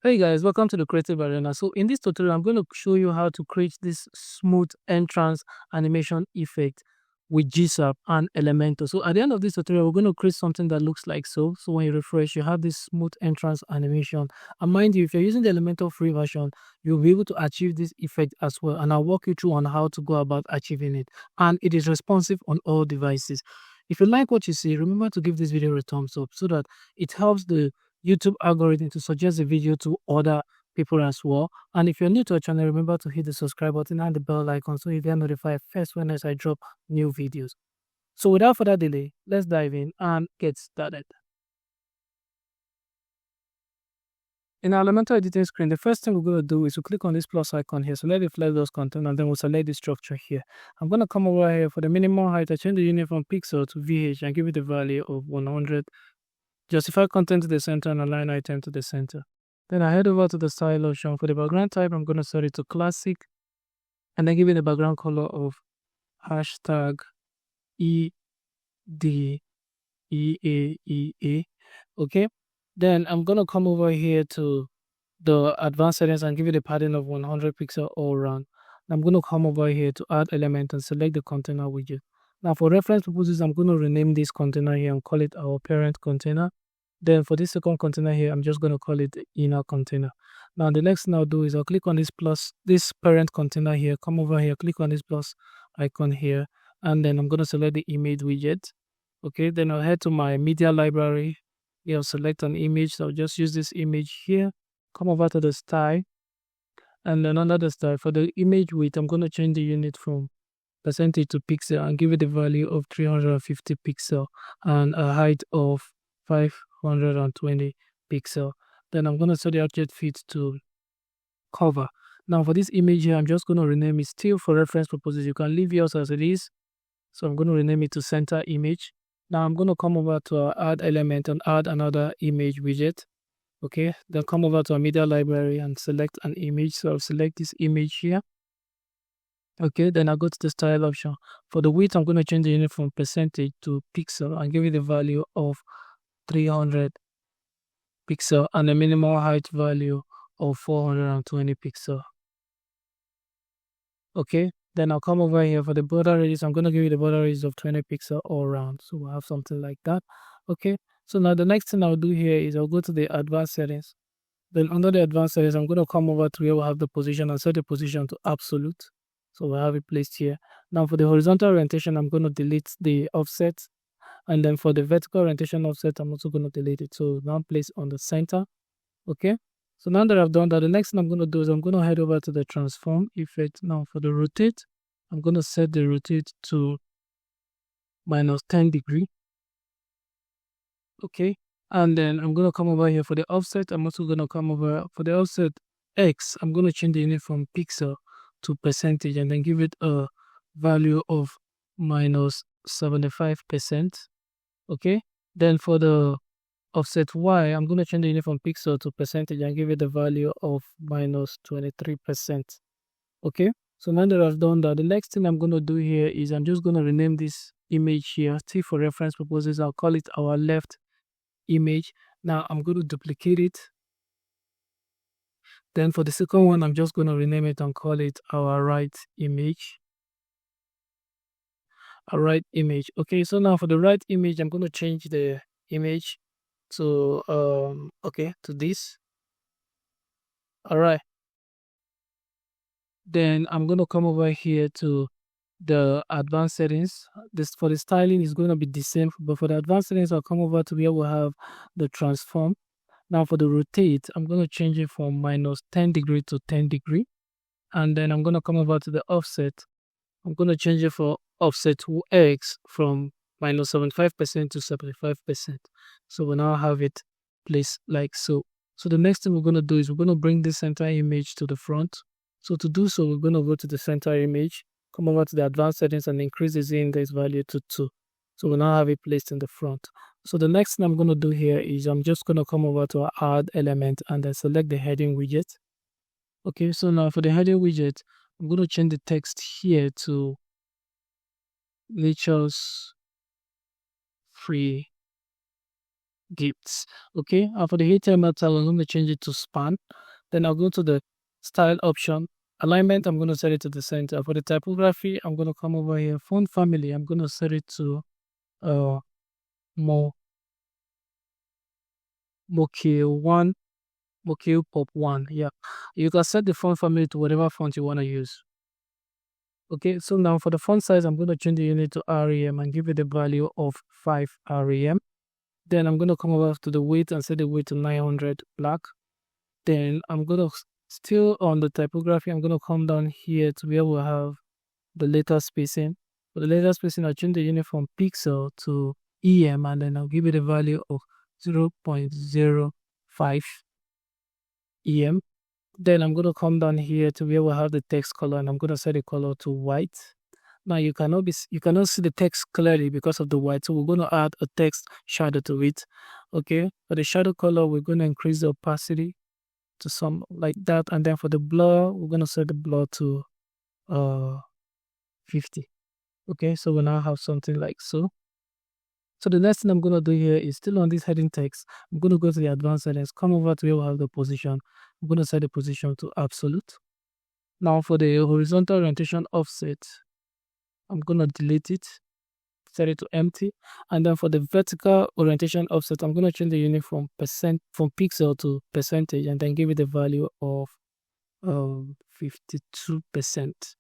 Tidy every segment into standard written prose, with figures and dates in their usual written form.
Hey guys, welcome to the Creative Arena. So in this tutorial, I'm going to show you how to create this smooth entrance animation effect with GSAP and Elementor. So at the end of this tutorial, we're going to create something that looks like so. So when you refresh, you have this smooth entrance animation. And mind you, if you're using the Elementor free version, you'll be able to achieve this effect as well. And I'll walk you through on how to go about achieving it. And it is responsive on all devices. If you like what you see, remember to give this video a thumbs up so that it helps the YouTube algorithm to suggest the video to other people as well. And if you're new to our channel, remember to hit the subscribe button and the bell icon so you get notified first when I drop new videos. So without further delay, let's dive in and get started. In our Elementor editing screen, the first thing we're going to do is to click on this plus icon here. So let it flex those content and then we'll select the structure here. I'm going to come over here for the minimum height. I change the unit from pixel to VH and give it the value of 100. Justify content to the center and align item to the center. Then I head over to the style option. For the background type, I'm going to set it to classic and then give it a background color of hashtag EDEAEA. Okay. Then I'm going to come over here to the advanced settings and give it a padding of 100 pixel all around. I'm going to come over here to add element and select the container widget. Now for reference purposes, I'm going to rename this container here and call it our parent container. Then for this second container here, I'm just going to call it the inner container. Now the next thing I'll do is I'll click on this parent container here, come over here, click on this plus icon here, and then I'm going to select the image widget. Okay, then I'll head to my media library. Here, I'll select an image. So I'll just use this image here, come over to the style, and then under the style, for the image width, I'm going to change the unit from percentage to pixel and give it a value of 350 pixel and a height of 520 pixel. Then I'm going to set the object fit to cover. Now for this image here, I'm just going to rename it still for reference purposes. You can leave yours as it is. So I'm going to rename it to center image. Now I'm going to come over to our add element and add another image widget. Okay, then come over to our media library and select an image. So I'll select this image here. Okay, then I'll go to the style option. For the width, I'm going to change the unit from percentage to pixel and give it the value of 300 pixel and a minimal height value of 420 pixel. Okay, then I'll come over here for the border radius. I'm going to give you the border radius of 20 pixel all around. So we'll have something like that. Okay, so now the next thing I'll do here is I'll go to the advanced settings. Then under the advanced settings, I'm going to come over to where we'll have the position and set the position to absolute. So we'll have it placed here. Now for the horizontal orientation, I'm going to delete the offset. And then for the vertical orientation offset, I'm also going to delete it. So now place on the center. Okay. So now that I've done that, the next thing I'm going to do is I'm going to head over to the transform effect. Now for the rotate, I'm going to set the rotate to minus 10 degree. Okay. And then I'm going to come over here for the offset. I'm also going to come over for the offset X. I'm going to change the unit from pixel to percentage and then give it a value of minus 75%. Okay. Then for the offset Y, I'm going to change the unit from pixel to percentage and give it the value of minus 23%. Okay. So now that I've done that, the next thing I'm going to do here is I'm just going to rename this image here. See, for reference purposes, I'll call it our left image. Now I'm going to duplicate it. Then for the second one, I'm just going to rename it and call it our right image. A right image. Okay, so now for the right image, I'm going to change the image to to this. All right. Then I'm going to come over here to the advanced settings. This for the styling is going to be the same, but for the advanced settings, I'll come over to where we'll have the transform. Now for the rotate, I'm going to change it from minus 10 degree to 10 degree. And then I'm going to come over to the offset. I'm going to change it for offset X from minus 75% to 75%. So we now have it placed like so. So the next thing we're going to do is we're going to bring this center image to the front. So to do so, we're going to go to the center image, come over to the advanced settings and increase the Z index value to 2. So we now have it placed in the front. So the next thing I'm going to do here is I'm just going to come over to our add element and then select the heading widget. Okay, so now for the heading widget, I'm going to change the text here to nature's free gifts. Okay, and for the HTML tag, I'm going to change it to span. Then I'll go to the style option. Alignment, I'm going to set it to the center. For the typography, I'm going to come over here. Font family, I'm going to set it to more Mokio Pop 1. Yeah, you can set the font family to whatever font you want to use. Okay, so now for the font size, I'm going to change the unit to REM and give it the value of 5 REM. Then I'm going to come over to the weight and set the weight to 900 black. Then I'm going to still on the typography, I'm going to come down here to where we have the letter spacing. For the letter spacing, I'll change the unit from pixel to EM, and then I'll give it a value of 0.05 EM. Then I'm going to come down here to where we have the text color, and I'm going to set the color to white. Now you cannot see the text clearly because of the white, so we're going to add a text shadow to it. Okay, for the shadow color, we're going to increase the opacity to some like that, and then for the blur, we're going to set the blur to 50. Okay, so we now have something like so. So the next thing I'm going to do here is still on this heading text. I'm going to go to the advanced settings, come over to where we have the position. I'm going to set the position to absolute. Now for the horizontal orientation offset, I'm going to delete it, set it to empty. And then for the vertical orientation offset, I'm going to change the unit from pixel to percentage, and then give it a value of 52%.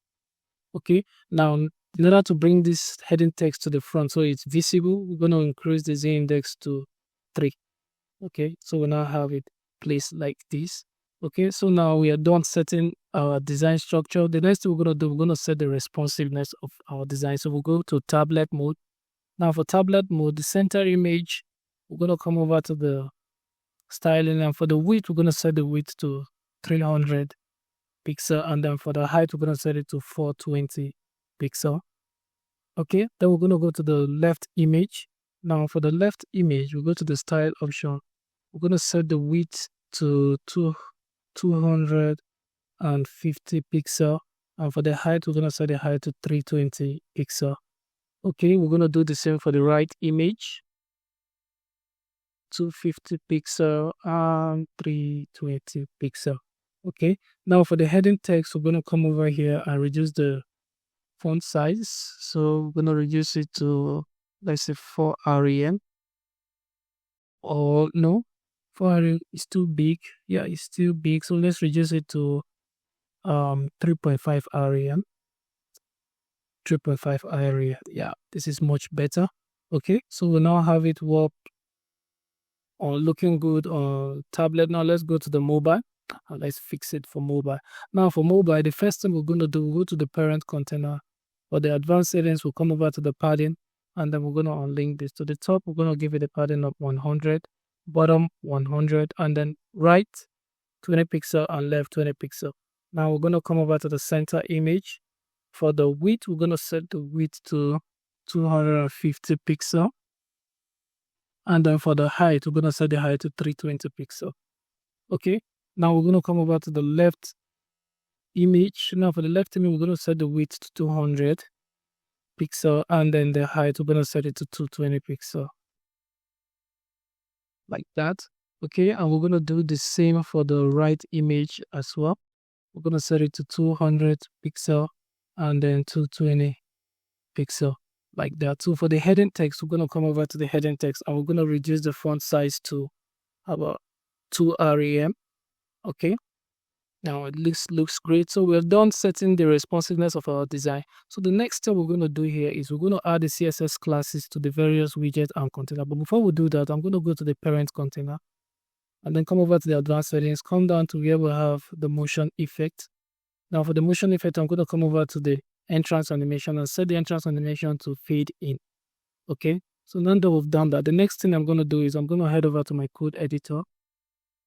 Okay, now in order to bring this heading text to the front so it's visible, we're going to increase the Z index to 3. Okay, so we now have it placed like this. Okay, so now we are done setting our design structure. The next thing we're going to do, we're going to set the responsiveness of our design. So we'll go to tablet mode. Now for tablet mode, the center image, we're going to come over to the styling, and for the width, we're going to set the width to 300 pixel, and then for the height, we're going to set it to 420 pixel. Okay, then we're going to go to the left image. Now for the left image, we go to the style option. We're going to set the width to 250 pixel, and for the height, we're going to set the height to 320 pixel. Okay, we're going to do the same for the right image. 250 pixel and 320 pixel. Okay, now for the heading text, we're going to come over here and reduce the font size. So we're going to reduce it to, let's say, 4 REM. Or no, 4 REM is too big. Yeah, it's too big. So let's reduce it to 3.5 REM. 3.5 area. Yeah, this is much better. Okay, so we now have it work on looking good on tablet. Now let's go to the mobile. Let's fix it for mobile. Now for mobile, the first thing we're going to do, we'll go to the parent container. For the advanced settings, we'll come over to the padding, and then we're going to unlink this. To the top, we're going to give it a padding of 100, bottom 100, and then right 20 pixel and left 20 pixel. Now we're going to come over to the center image. For the width, we're going to set the width to 250 pixel. And then for the height, we're going to set the height to 320 pixel. Okay, now we're going to come over to the left image. Now for the left image, we're going to set the width to 200 pixel, and then the height, we're going to set it to 220 pixel. Like that. Okay, and we're going to do the same for the right image as well. We're going to set it to 200 pixel and then 220 pixel, like that. So for the heading text, we're going to come over to the heading text, and we're going to reduce the font size to about 2 REM. Okay, now it looks great. So we're done setting the responsiveness of our design. So the next step we're going to do here is we're going to add the CSS classes to the various widgets and container. But before we do that, I'm going to go to the parent container and then come over to the advanced settings, come down to where we have the motion effect. Now for the motion effect, I'm going to come over to the entrance animation and set the entrance animation to fade in. Okay, so now that we've done that, the next thing I'm going to do is I'm going to head over to my code editor.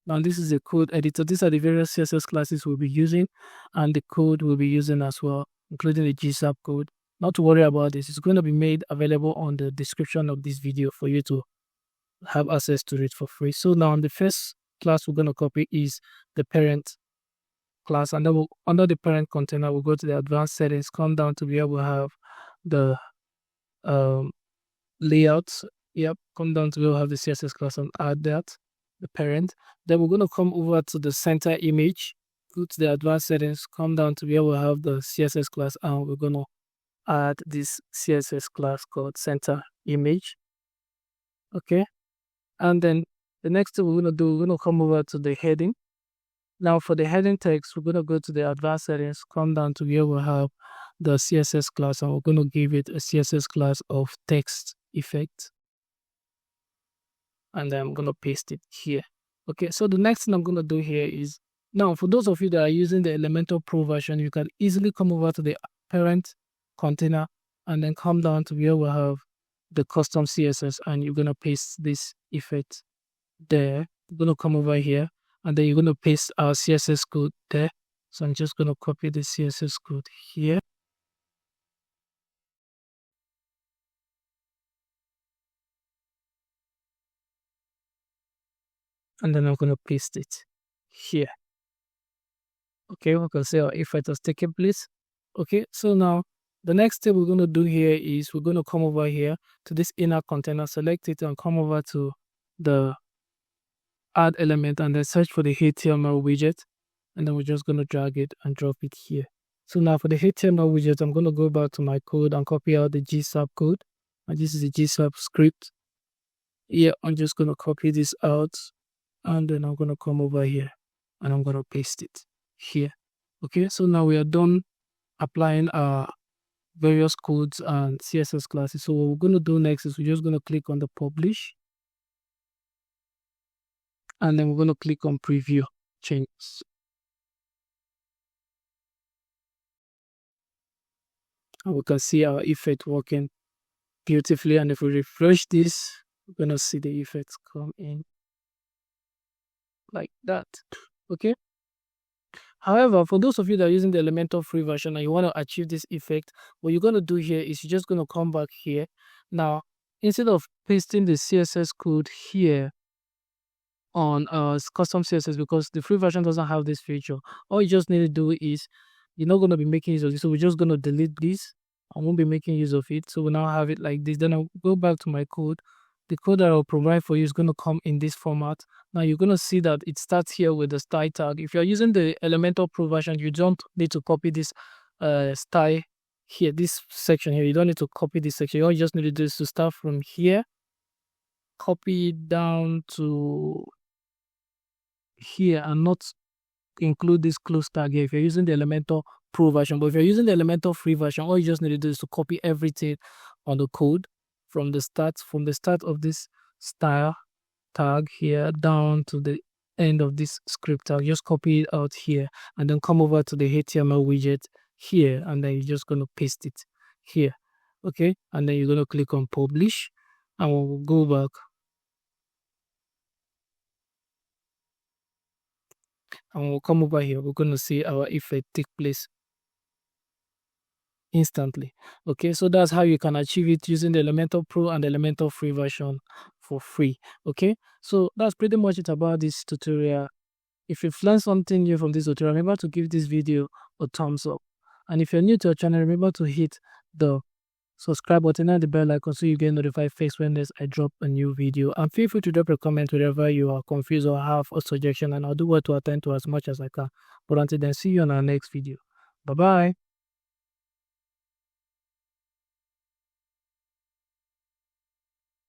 Now this is a code editor. These are the various CSS classes we'll be using, and the code we'll be using as well, including the GSAP code. Not to worry about this, it's going to be made available on the description of this video for you to have access to it for free. So now the first class we're going to copy is the parent class, and then under the parent container, we'll go to the advanced settings, come down to where we have the layout Yep, come down to where we have the CSS class and add that, the parent. Then we're going to come over to the center image, go to the advanced settings, come down to where we have the CSS class, and we're going to add this CSS class called center image. Okay, and then the next thing we're going to do, we're going to come over to the heading. Now for the heading text, we're going to go to the advanced settings, come down to where we have the CSS class, and we're going to give it a CSS class of text effect. And then I'm going to paste it here. Okay, so the next thing I'm going to do here is, now for those of you that are using the Elementor Pro version, you can easily come over to the parent container and then come down to where we have the custom CSS, and you're going to paste this effect there. You're going to come over here and then you're going to paste our CSS code there. So I'm just going to copy the CSS code here. And then I'm going to paste it here. Okay, we can see our effect has taken place. Okay, so now the next thing we're going to do here is we're going to come over here to this inner container, select it and come over to the add element and then search for the HTML widget. And then we're just going to drag it and drop it here. So now for the HTML widget, I'm going to go back to my code and copy out the GSAP code. And this is the GSAP script. Yeah, I'm just going to copy this out. And then I'm going to come over here and I'm going to paste it here. Okay, so now we are done applying our various codes and CSS classes. So what we're going to do next is we're just going to click on the publish. And then we're going to click on preview changes. And we can see our effect working beautifully. And if we refresh this, we're going to see the effects come in like that. Okay. However, for those of you that are using the Elementor free version and you want to achieve this effect, what you're going to do here is you're just going to come back here. Now, instead of pasting the CSS code here on custom CSS, because the free version doesn't have this feature, all you just need to do is, you're not going to be making use of this. So we're just going to delete this. I won't be making use of it. So we now have it like this. Then I'll go back to my code. The code that I'll provide for you is going to come in this format. Now you're going to see that it starts here with the style tag. If you're using the Elementor Pro version, you don't need to copy this style here, this section here. You don't need to copy this section. All you just need to do is to start from here, copy down to here, and not include this close tag here if you're using the Elementor Pro version. But if you're using the Elementor free version, all you just need to do is to copy everything on the code from the start of this style tag here down to the end of this script tag. Just copy it out here and then come over to the HTML widget here, and then you're just going to paste it here. Okay, and then you're going to click on publish, and we'll go back and we'll come over here. We're going to see our effect take place instantly. Okay, so that's how you can achieve it using the Elementor Pro and the Elementor free version for free. Okay, so that's pretty much it about this tutorial. If you've learned something new from this tutorial, remember to give this video a thumbs up. And if you're new to our channel, remember to hit the subscribe button and the bell icon so you get notified first when I drop a new video. And feel free to drop a comment wherever you are confused or have a suggestion, and I'll do what to attend to as much as I can. But until then, see you on our next video. Bye bye.